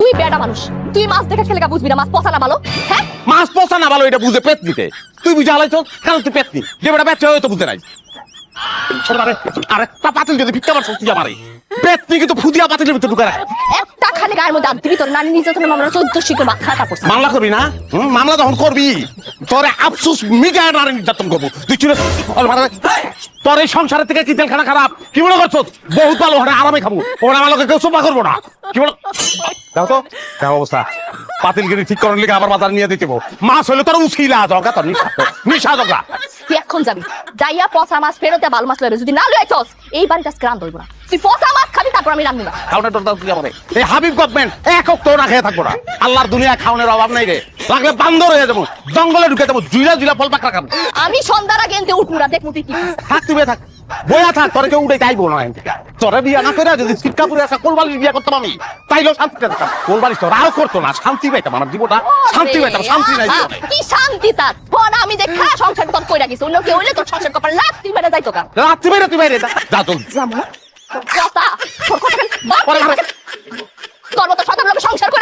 তুই বেটা মানুষ, তুই মাছ দেখে খেলে বুঝবি না মাছ পচা না ভালো? হ্যাঁ, মাছ পচা না ভালো এটা বুঝে পেট দিতে তুই বুঝে হালাইছ কারণ তুই পেট নি যে বেটা বেচে হয়তো বুঝতে নাই আরে তা পাতিল যদি ভিক্ষা মারছ তুই আমারে পেট নি কিন্তু ফুদিয়া পাতিলের ভিতরে ঢুকে রাখ একটা খালি গায়ের মধ্যে আনতে তোর নানি নির্যাতনের মামলা 14 শিখে মাথাটা পড়ছে। মামলা করবি না মামলা যখন করবি তোরে আফসোস মিটায় নারী নির্যাতন করবো তুই ছিল তোর এই সংসারের থেকে কি তেলখানা খারাপ কি মনে করছো বহুত ভালো ওখানে আরামে খাবো ওরা আমার লোকে কেউ সোপা করবো না কি বলো দেখো তো দেখো অবস্থা পাতিলগিরি ঠিক করার লিগে আবার বাজার নিয়ে দিতে মাছ হইলে তোর উছিলা দরকার তোর নিশা দরকার তুই এখন যাবি যাইয়া পচা মাছ ফেরত ভালো মাছ লইবে যদি না লইছস এই বাড়িতে আজকে রান ধরবো না তুই পচা মাছ খাবি তারপর আমি রান্না খাওয়ানোর দরকার কি হবে এই হাবিব গভর্নমেন্ট একক তো না খেয়ে থাকবো না আল্লাহর দুনিয়া খাওয়ানোর অভাব নাই রে লাগলে বান্দর হয়ে যাবো জঙ্গলে ঢুকে যাবো জুইলা জুইলা ফল পাকড়া খাবো আমি সন্ধ্যার আগে এনতে উঠবো না দেখবো তুই কি থাক তুই থাক বইয়া থাক তোর কেউ উঠে যাইবো না তোরে বিয়া না করে যদি শিক্ষাপুরে একটা কোলবালিশ বিয়া করতাম আমি তাইলেও শান্তিতে থাকতাম কোলবালিশ তোর আরো করতো না শান্তি পাইতাম আমার জীবনটা শান্তি পাইতাম শান্তি নাই কি শান্তি তার ফোন আমি দেখা সংসার তোর কইরা গেছি অন্য কেউ হইলে তোর সংসার কপাল লাগ তুই বেড়ে যাইতো কা রাত্রি বাইরে তুই বাইরে যা চল জামু কথা তোর কথা তোর মতো সাধারণ লোক সংসার করে